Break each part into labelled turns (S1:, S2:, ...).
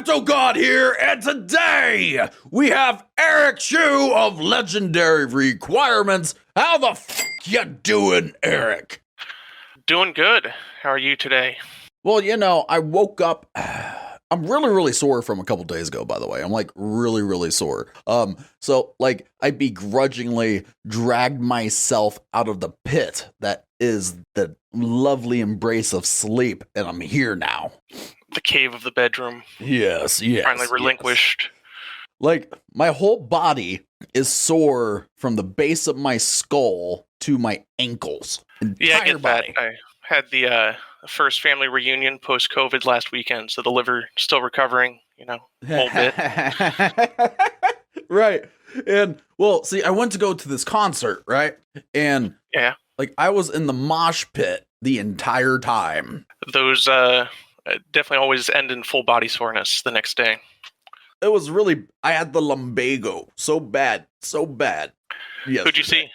S1: Crypto God here, and today we have Eric Shu of Legendary Requirements. How the f*** you doing, Eric?
S2: Doing good. How are you today?
S1: Well, you know, I woke up. I'm really sore from a couple days ago, by the way. I'm like really sore. So like I begrudgingly dragged myself out of the pit that is the lovely embrace of sleep, and I'm here now.
S2: The cave of the bedroom.
S1: Yes.
S2: Finally relinquished.
S1: Yes. Like my whole body is sore from the base of my skull to my ankles.
S2: Yeah, I get body. That. I had the first family reunion post-COVID last weekend, so the liver still recovering, a whole bit.
S1: Right. And, well, see, I went to go to this concert, right? And,
S2: yeah,
S1: like, I was in the mosh pit the entire time.
S2: Those definitely always end in full body soreness the next day.
S1: It was really, I had the lumbago so bad. Yesterday.
S2: Who'd you see?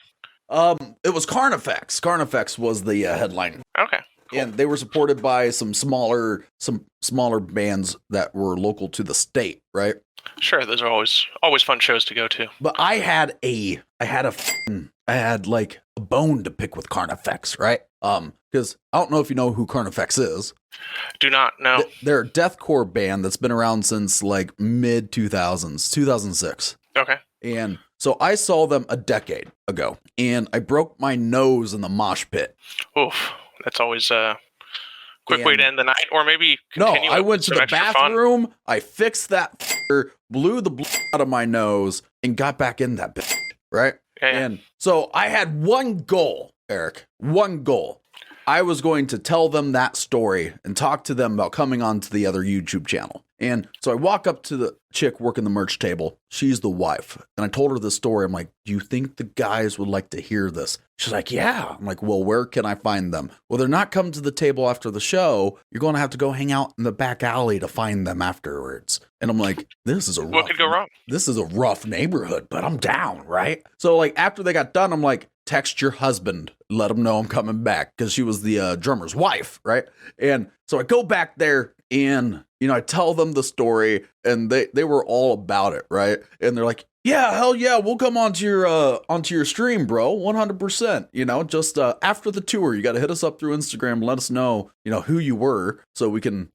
S1: It was Carnifex. Carnifex was the headline.
S2: Okay. Cool.
S1: And they were supported by some smaller bands that were local to the state, right?
S2: Sure, those are always fun shows to go to.
S1: But I had like a bone to pick with Carnifex, right? Because I don't know if you know who Carnifex is.
S2: Do not know.
S1: They're a deathcore band that's been around since like mid 2000s, 2006.
S2: Okay.
S1: And so I saw them a decade ago, and I broke my nose in the mosh pit.
S2: Oof, that's always a quick way to end the night, or maybe continue.
S1: No, I went to the bathroom, fun. I fixed that blew the blood out of my nose, and got back in that bitch, right?
S2: Yeah.
S1: And so I had one goal, Eric, one goal. I was going to tell them that story and talk to them about coming on to the other YouTube channel. And so I walk up to the chick working the merch table. She's the wife. And I told her this story. I'm like, do you think the guys would like to hear this? She's like, yeah. I'm like, well, where can I find them? Well, they're not coming to the table after the show. You're going to have to go hang out in the back alley to find them afterwards. And I'm like,
S2: what could go wrong?
S1: This is a rough neighborhood, but I'm down, right? So like after they got done, I'm like, text your husband, let him know I'm coming back, because she was the drummer's wife, right? And so I go back there and, I tell them the story, and they were all about it, right? And they're like, yeah, hell yeah, we'll come onto your stream, bro, 100%. Just after the tour, you got to hit us up through Instagram, let us know, who you were, so we can,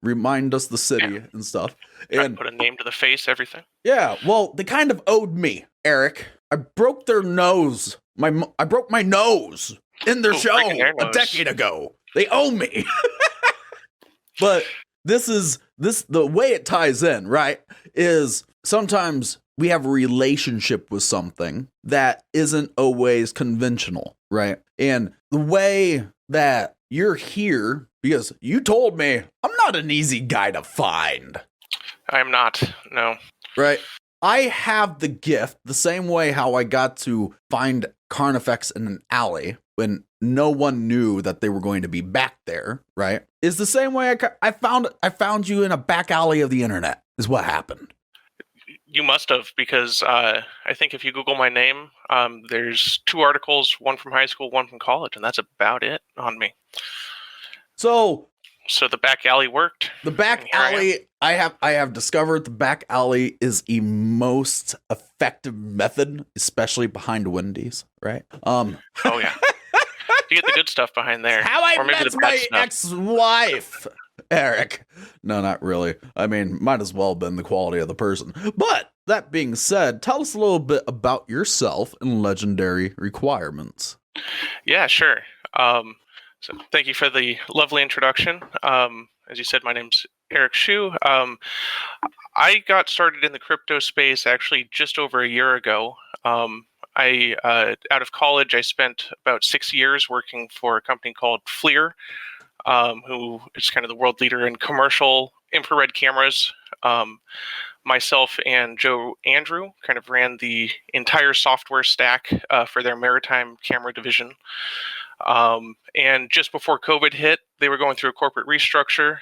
S1: remind us the city and stuff. And
S2: put a name to the face, everything.
S1: Yeah, well, they kind of owed me, Eric. I broke their nose. I broke my nose in their show a decade ago. They owe me. But the way it ties in, right, is sometimes we have a relationship with something that isn't always conventional, right? And the way that you're here, because you told me I'm not an easy guy to find.
S2: I'm not, no.
S1: Right? I have the gift, the same way how I got to find Carnifex in an alley when no one knew that they were going to be back there, right? Is the same way I found you in a back alley of the internet, is what happened.
S2: You must have, because I think if you Google my name, there's 2 articles, one from high school, one from college, and that's about it on me.
S1: So
S2: the back alley worked.
S1: The back alley, I have discovered the back alley is a most effective method, especially behind Wendy's, right?
S2: Oh yeah. You get the good stuff behind there.
S1: How I met my ex-wife, Eric. No, not really. I mean, might as well have been the quality of the person. But that being said, tell us a little bit about yourself and Legendary Requirements.
S2: Yeah, sure. So thank you for the lovely introduction. As you said, my name's Eric Shu. I got started in the crypto space actually just over a year ago. Out of college, I spent about 6 years working for a company called FLIR, who is kind of the world leader in commercial infrared cameras. Myself and Joe Andrew kind of ran the entire software stack for their maritime camera division. And just before COVID hit, they were going through a corporate restructure.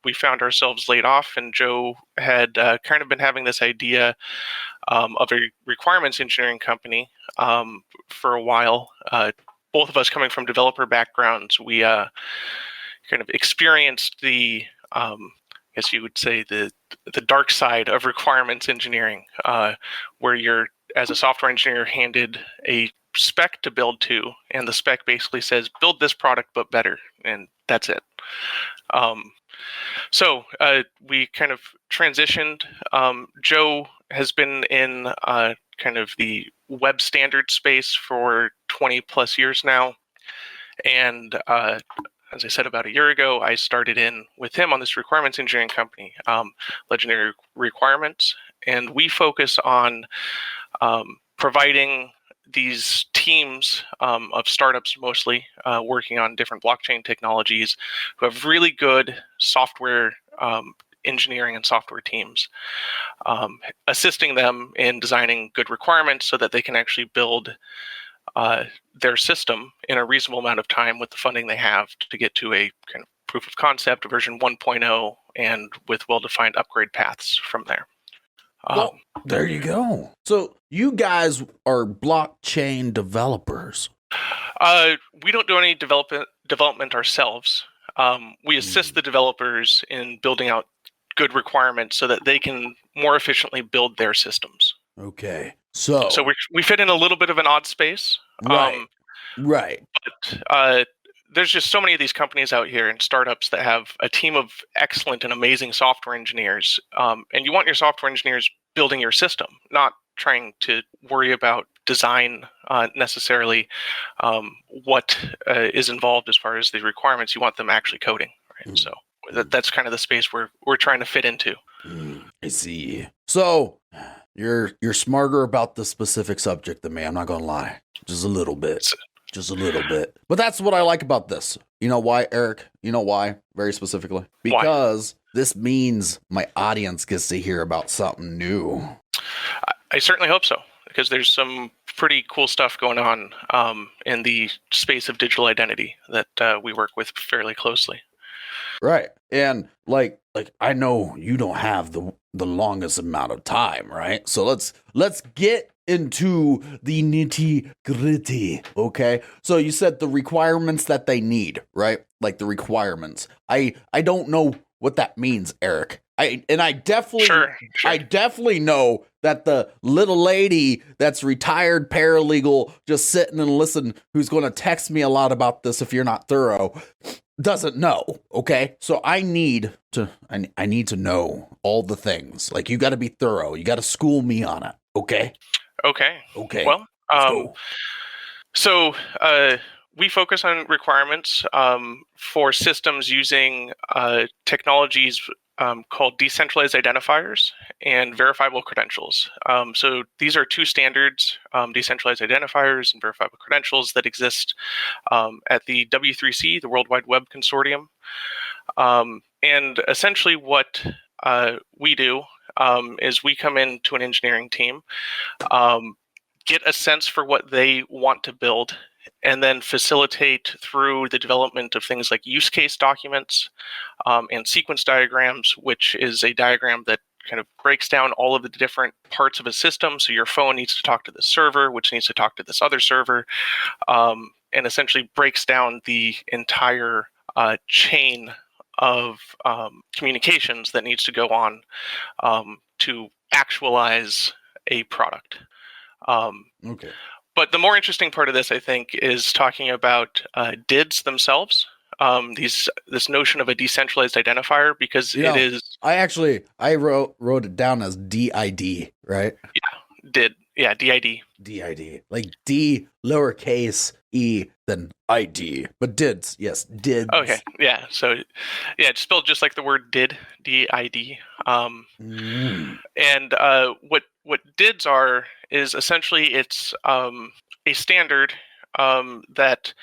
S2: We found ourselves laid off, and Joe had kind of been having this idea of a requirements engineering company for a while. Both of us coming from developer backgrounds, we kind of experienced the guess you would say, the dark side of requirements engineering, where you're, as a software engineer, handed a spec to build to, and the spec basically says, build this product but better, and that's it. So we kind of transitioned. Joe has been in kind of the web standard space for 20 plus years now. And as I said, about a year ago, I started in with him on this requirements engineering company, Legendary Requirements. And we focus on providing these teams of startups, mostly working on different blockchain technologies, who have really good software engineering and software teams, assisting them in designing good requirements so that they can actually build their system in a reasonable amount of time with the funding they have to get to a kind of proof of concept version 1.0 and with well-defined upgrade paths from there.
S1: Well, there you go. So you guys are blockchain developers.
S2: We don't do any development ourselves. We assist the developers in building out good requirements so that they can more efficiently build their systems.
S1: Okay. So
S2: we fit in a little bit of an odd space.
S1: Right.
S2: But there's just so many of these companies out here and startups that have a team of excellent and amazing software engineers. And you want your software engineers building your system, not trying to worry about design necessarily, what is involved as far as the requirements. You want them actually coding. Right? So that's kind of the space we're trying to fit into.
S1: I see. So you're smarter about the specific subject than me. I'm not going to lie. Just a little bit. But that's what I like about this. You know why, Eric? You know why? Very specifically. Because this means my audience gets to hear about something new.
S2: I certainly hope so, because there's some pretty cool stuff going on in the space of digital identity that we work with fairly closely.
S1: Right. And like I know you don't have the longest amount of time, right? So let's get into the nitty-gritty, okay? So you said the requirements that they need, right? Like the requirements. I don't know what that means, Eric. I definitely know that the little lady that's retired paralegal just sitting and listen, who's going to text me a lot about this if you're not thorough, doesn't know, okay? So I need to know all the things. Like, you got to be thorough. You got to school me on it, okay?
S2: Okay. Well, so we focus on requirements for systems using technologies called decentralized identifiers and verifiable credentials. So these are two standards, decentralized identifiers and verifiable credentials, that exist at the W3C, the World Wide Web Consortium. And essentially what we do is we come into an engineering team, get a sense for what they want to build, and then facilitate through the development of things like use case documents and sequence diagrams, which is a diagram that kind of breaks down all of the different parts of a system. So your phone needs to talk to this server, which needs to talk to this other server, and essentially breaks down the entire chain of communications that needs to go on to actualize a product.
S1: Okay.
S2: But the more interesting part of this, I think, is talking about DIDs themselves. This notion of a decentralized identifier, because it is.
S1: I wrote it down as DID, right?
S2: Yeah, DID. Yeah, DID.
S1: DID, like D lowercase e then ID, but DIDs, yes, DIDs.
S2: Okay, yeah. So, yeah, it's spelled just like the word did, DID. And what DIDs are is essentially it's a standard that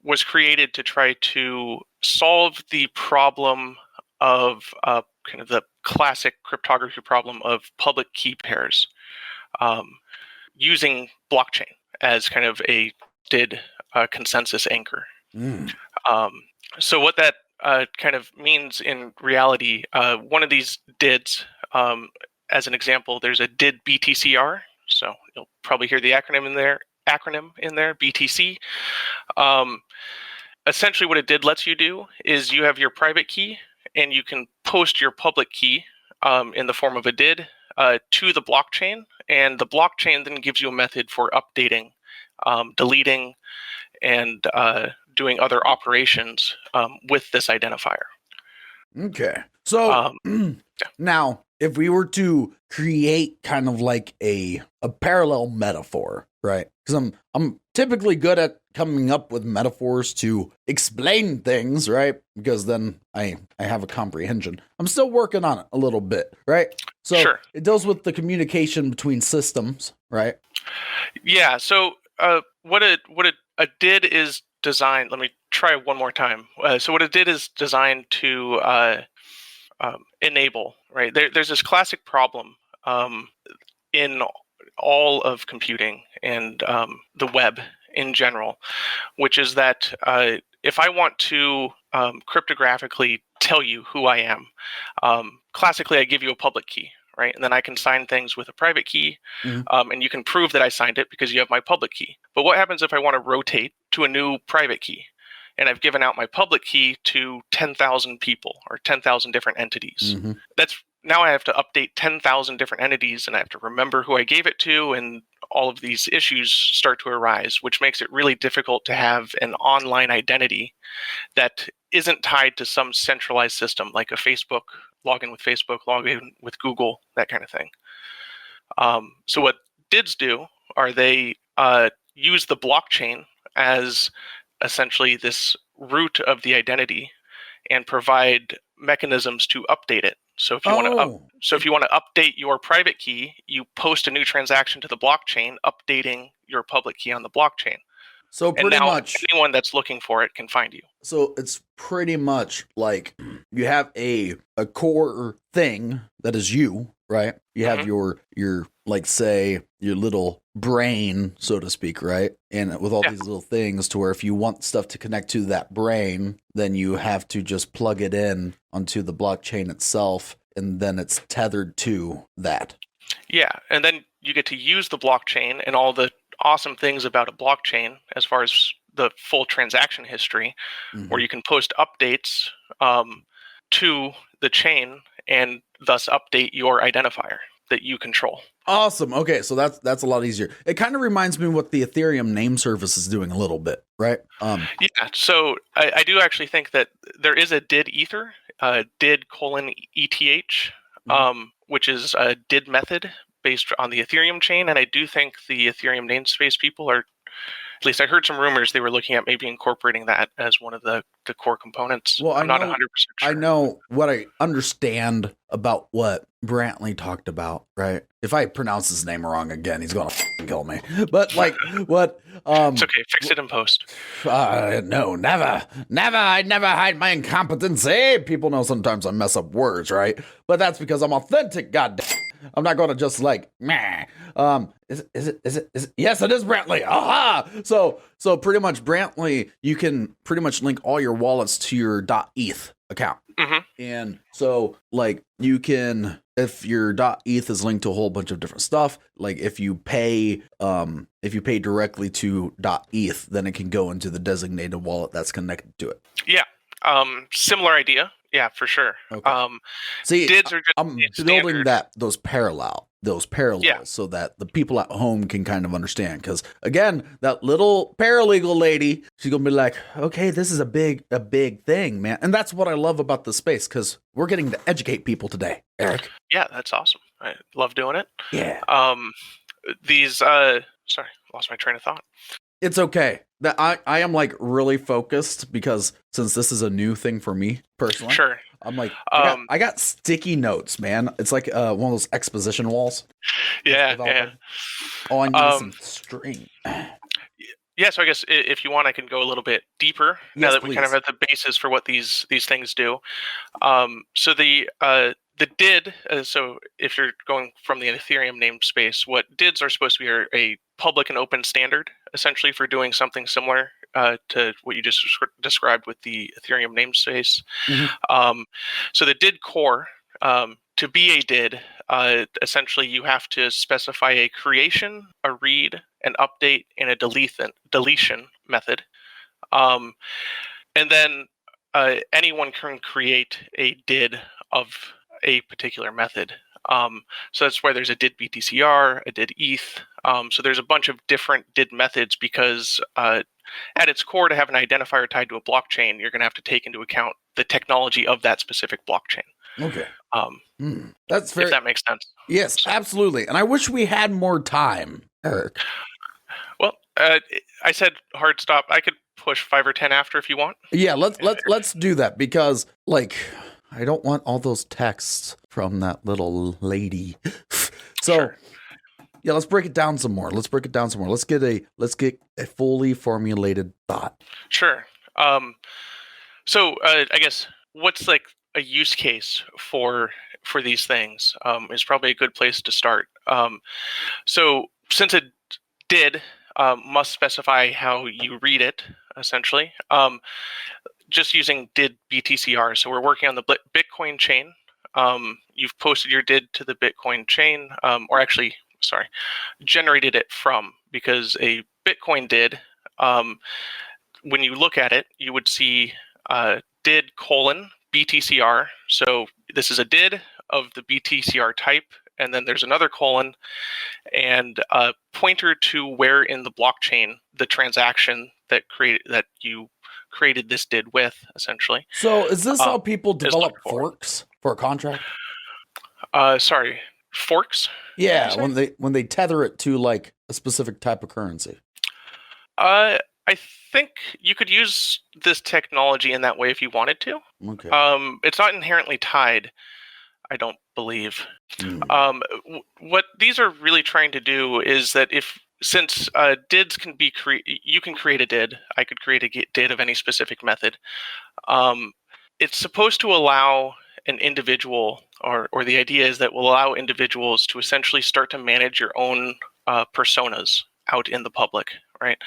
S2: was created to try to solve the problem of kind of the classic cryptography problem of public key pairs, using blockchain as kind of a DID consensus anchor. So what that kind of means in reality, one of these DIDs, as an example, there's a DID BTCR. So you'll probably hear the acronym in there, BTC. Essentially what a DID lets you do is you have your private key and you can post your public key in the form of a DID to the blockchain, and the blockchain then gives you a method for updating, deleting, and doing other operations with this identifier.
S1: Okay. So now, if we were to create kind of like a parallel metaphor, right? Because I'm typically good at coming up with metaphors to explain things, right? Because then I have a comprehension. I'm still working on it a little bit, right? So
S2: Sure.
S1: It deals with the communication between systems, right?
S2: Yeah. So what a DID is designed. Let me try one more time. So what a DID is designed to enable, right? There's this classic problem in all of computing and the web in general, which is that if I want to cryptographically tell you who I am, classically I give you a public key, right? And then I can sign things with a private key, and you can prove that I signed it because you have my public key. But what happens if I want to rotate to a new private key? And I've given out my public key to 10,000 people or 10,000 different entities. That's now I have to update 10,000 different entities, and I have to remember who I gave it to, and all of these issues start to arise, which makes it really difficult to have an online identity that isn't tied to some centralized system like a Facebook, log in with Facebook, log in with Google, that kind of thing. So what DIDs do are they use the blockchain as essentially this root of the identity and provide mechanisms to update it. So if you want to update your private key, you post a new transaction to the blockchain, updating your public key on the blockchain.
S1: So pretty much
S2: anyone that's looking for it can find you.
S1: So it's pretty much like you have a core thing that is you, right? You have your like say your little brain, so to speak, right? And with all these little things to where if you want stuff to connect to that brain, then you have to just plug it in onto the blockchain itself, and then it's tethered to that.
S2: Yeah, and then you get to use the blockchain and all the awesome things about a blockchain as far as the full transaction history, where you can post updates to the chain and thus update your identifier that you control.
S1: Awesome. Okay, so that's a lot easier. It kind of reminds me of what the Ethereum name service is doing a little bit, right?
S2: Yeah, so I do actually think that there is a DID Ether, DID:ETH, which is a DID method based on the Ethereum chain, and I do think the Ethereum namespace people are, at least I heard some rumors they were looking at maybe incorporating that as one of the core components.
S1: Well,
S2: I'm not 100% sure.
S1: I know what I understand about what Brantley talked about, right? If I pronounce his name wrong again, he's gonna kill me. But like what
S2: it's okay, fix it in post.
S1: No, never. I'd never hide my incompetency. People know sometimes I mess up words, right? But that's because I'm authentic, goddamn. I'm not gonna just like meh. Is it? Yes, it is Brantley. Aha! So pretty much Brantley, you can pretty much link all your wallets to your .eth account. And so like you can, if your .eth is linked to a whole bunch of different stuff, like if you pay directly to .eth, then it can go into the designated wallet that's connected to it.
S2: Yeah. Similar idea. Yeah, for sure.
S1: Okay. See,
S2: DIDs are just
S1: I'm building those parallels so that the people at home can kind of understand. Because again, that little paralegal lady, she's gonna be like, okay, this is a big thing, man. And that's what I love about the space, because we're getting to educate people today, Eric.
S2: Yeah, that's awesome. I love doing it.
S1: Yeah.
S2: Sorry, lost my train of thought.
S1: It's okay. That I am like really focused, because since this is a new thing for me personally.
S2: Sure.
S1: I'm like, I got sticky notes, man. It's like one of those exposition walls.
S2: Yeah.
S1: Oh, I need some string.
S2: Yeah, so I guess if you want, I can go a little bit deeper now that we kind of have the basis for what these things do. So the DID, so if you're going from the Ethereum namespace, what DIDs are supposed to be are a public and open standard, essentially, for doing something similar to what you just described with the Ethereum namespace. So the DID core, to be a DID, essentially you have to specify a creation, a read, an update, and a deletion method. And then anyone can create a DID of a particular method. So that's why there's a DID BTCR, a DID ETH. So there's a bunch of different DID methods because at its core, to have an identifier tied to a blockchain, you're going to have to take into account the technology of that specific blockchain.
S1: Okay. That's very.
S2: If that makes sense.
S1: Yes, absolutely. And I wish we had more time, Eric.
S2: Well, I said hard stop. I could push 5 or 10 after if you want.
S1: Yeah, let's do that because like I don't want all those texts from that little lady. So
S2: Sure.
S1: yeah, let's break it down some more. Let's get a fully formulated thought.
S2: Sure. So I guess what's like a use case for these things is probably a good place to start. So since it did must specify how you read it, essentially, just using DID BTCR. So we're working on the Bitcoin chain. You've posted your DID to the Bitcoin chain, or actually, sorry, generated it from, because a Bitcoin DID, when you look at it, you would see DID : BTCR. So this is a DID of the BTCR type, and then there's another colon and a pointer to where in the blockchain the transaction that you created this DID with, essentially.
S1: So is this how people develop forks for a contract?
S2: Sorry, forks?
S1: Yeah, when they tether it to like a specific type of currency.
S2: I think you could use this technology in that way if you wanted to.
S1: Okay.
S2: It's not inherently tied, I don't believe. What these are really trying to do is that since DIDs can be you can create a DID. I could create a DID of any specific method. It's supposed to allow an individual, or the idea is that will allow individuals to essentially start to manage your own personas out in the public, right?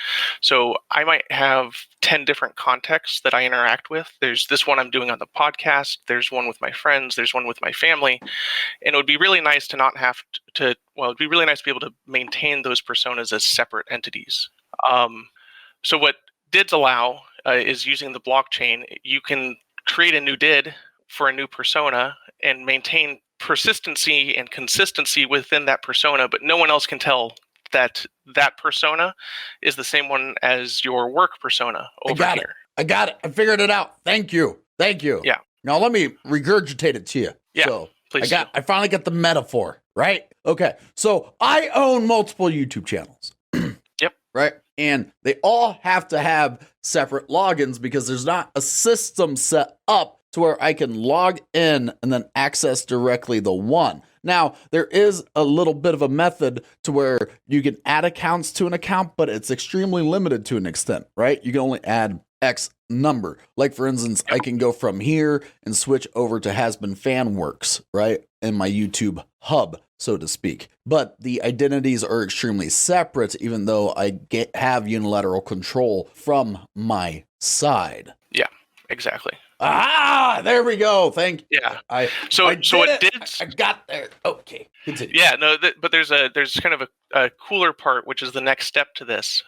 S2: So I might have 10 different contexts that I interact with. There's this one I'm doing on the podcast. There's one with my friends. There's one with my family. And it would be really nice to not have to, well, it'd be really nice to be able to maintain those personas as separate entities. So what DIDs allow is using the blockchain. You can create a new DID for a new persona and maintain persistency and consistency within that persona, but no one else can tell that persona is the same one as your work persona over here.
S1: I got it. I figured it out. Thank you.
S2: Yeah.
S1: Now let me regurgitate it to you.
S2: Yeah,
S1: so
S2: please.
S1: I finally got the metaphor, right? Okay. So I own multiple YouTube channels.
S2: Yep.
S1: Right. And they all have to have separate logins because there's not a system set up to where I can log in and then access directly the one. Now, there is a little bit of a method to where you can add accounts to an account, but it's extremely limited to an extent, right? You can only add X number. Like, for instance, I can go from here and switch over to HasBeenFanWorks, right? In my YouTube hub, so to speak. But the identities are extremely separate, even though I have unilateral control from my side.
S2: Yeah, exactly.
S1: There we go. Thank you.
S2: Yeah.
S1: I got there. Okay. Continue.
S2: Yeah, no, but there's kind of a cooler part, which is the next step to this.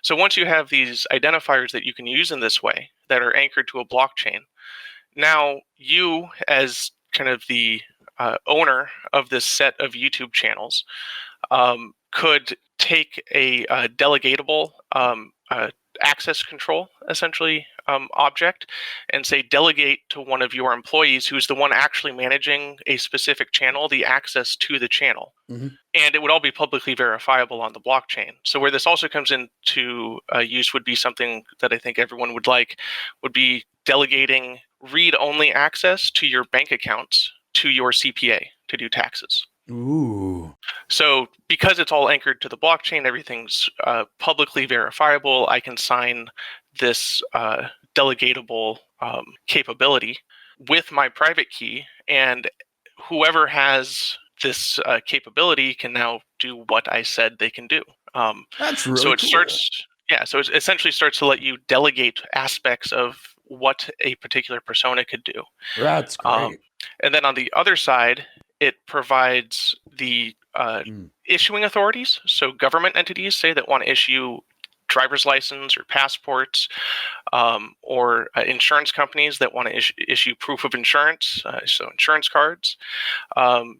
S2: So once you have these identifiers that you can use in this way that are anchored to a blockchain, now you, as kind of the owner of this set of YouTube channels, could take a delegatable access control, essentially, object, and say delegate to one of your employees who's the one actually managing a specific channel the access to the channel.
S1: Mm-hmm.
S2: And it would all be publicly verifiable on the blockchain. So where this also comes into use would be something that I think everyone would like, would be delegating read-only access to your bank accounts to your CPA to do taxes.
S1: Ooh.
S2: So because it's all anchored to the blockchain, everything's publicly verifiable. I can sign this delegatable capability with my private key, and whoever has this capability can now do what I said they can do.
S1: That's really
S2: so it
S1: cool.
S2: So it essentially starts to let you delegate aspects of what a particular persona could do.
S1: That's great.
S2: And then on the other side, it provides the issuing authorities, so government entities, say, that want to issue driver's license or passports, or insurance companies that want to issue proof of insurance, so insurance cards.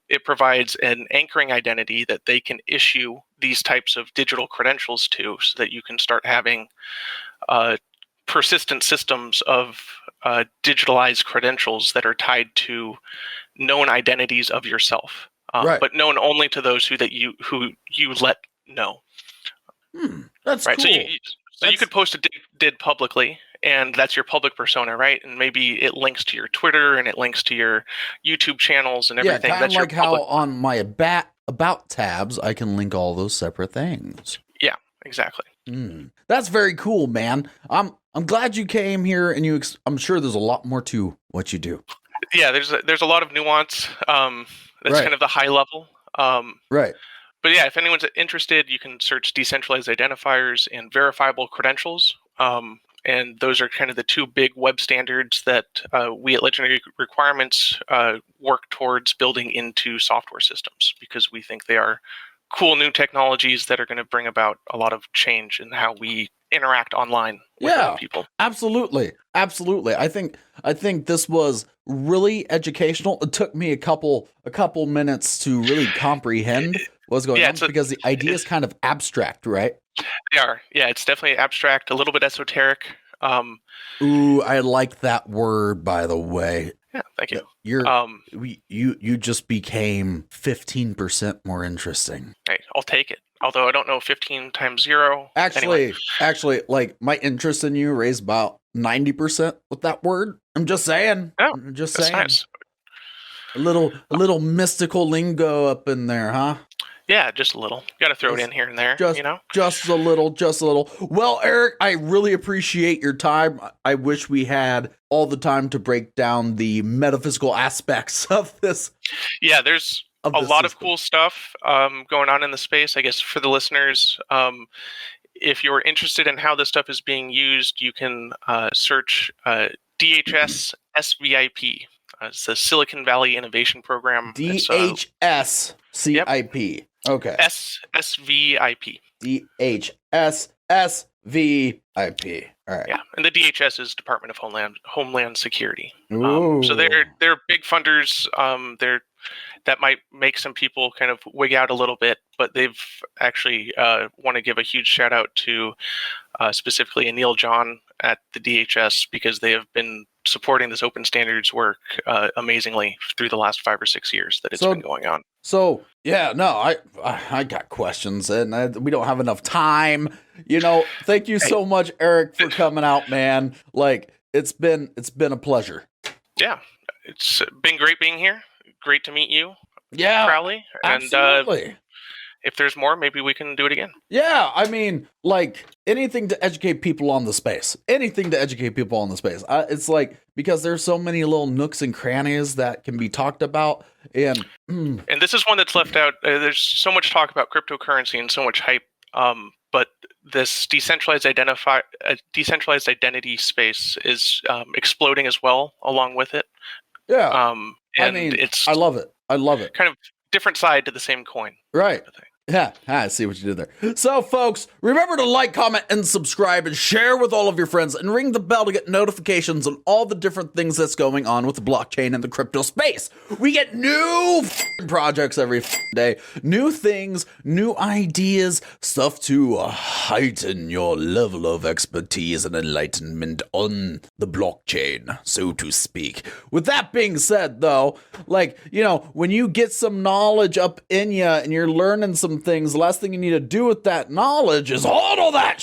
S2: It provides an anchoring identity that they can issue these types of digital credentials to, so that you can start having persistent systems of digitalized credentials that are tied to known identities of yourself,
S1: Right.
S2: but known only to those who you let know.
S1: That's
S2: right.
S1: cool.
S2: So you could post a did publicly, and that's your public persona, right? And maybe it links to your Twitter and it links to your YouTube channels and everything.
S1: Yeah, kind of like how on my about tabs I can link all those separate things.
S2: Yeah, exactly.
S1: That's very cool, man. I'm glad you came here, and I'm sure there's a lot more to what you do.
S2: Yeah, there's a lot of nuance. That's kind of the high level.
S1: Right.
S2: But yeah, if anyone's interested, you can search decentralized identifiers and verifiable credentials. And those are kind of the two big web standards that we at Legendary Requirements work towards building into software systems, because we think they are cool new technologies that are going to bring about a lot of change in how we interact online with other people.
S1: Absolutely. I think this was really educational. It took me a couple minutes to really comprehend what's going on, because the idea is kind of abstract, right?
S2: They are. Yeah, it's definitely abstract, a little bit esoteric.
S1: Ooh, I like that word, by the way.
S2: Yeah, thank you.
S1: You just became 15% more interesting.
S2: Hey, I'll take it. Although I don't know 15 times 0.
S1: Actually, like my interest in you raised about 90% with that word. I'm just saying.
S2: Oh,
S1: I'm just
S2: that's
S1: saying.
S2: Nice.
S1: A little mystical lingo up in there, huh?
S2: Yeah, just a little. You got to throw it in here and there,
S1: just a little. Well, Eric, I really appreciate your time. I wish we had all the time to break down the metaphysical aspects of this.
S2: Yeah, there's a lot of cool stuff going on in the space. I guess for the listeners, if you're interested in how this stuff is being used, you can search DHS SVIP. It's the Silicon Valley Innovation Program.
S1: DHS CIP. Yep. Okay.
S2: SVIP.
S1: DHS SVIP. All right.
S2: Yeah, and the DHS is Department of Homeland Security.
S1: Ooh.
S2: So they're big funders. That might make some people kind of wig out a little bit, but they've actually want to give a huge shout out to specifically Anil John at the DHS, because they have been supporting this open standards work amazingly through the last 5 or 6 years that it's been going on.
S1: So yeah, no, I got questions, and we don't have enough time. Thank you so much, Eric, for coming out, man. Like it's been a pleasure.
S2: Yeah, it's been great being here. Great to meet you.
S1: Yeah,
S2: Crowley.
S1: Absolutely.
S2: If there's more, maybe we can do it again.
S1: Yeah, I mean, like anything to educate people on the space. It's like, because there's so many little nooks and crannies that can be talked about, and
S2: this is one that's left out. There's so much talk about cryptocurrency and so much hype, but this decentralized identity space is exploding as well along with it.
S1: Yeah,
S2: and
S1: I love it.
S2: Kind of different side to the same coin.
S1: Right. Yeah, I see what you did there. So, folks, remember to like, comment, and subscribe, and share with all of your friends, and ring the bell to get notifications on all the different things that's going on with the blockchain and the crypto space. We get new projects every day, new things, new ideas, stuff to heighten your level of expertise and enlightenment on the blockchain, so to speak. With that being said, though, when you get some knowledge up in you and you're learning some things, the last thing you need to do with that knowledge is hodl that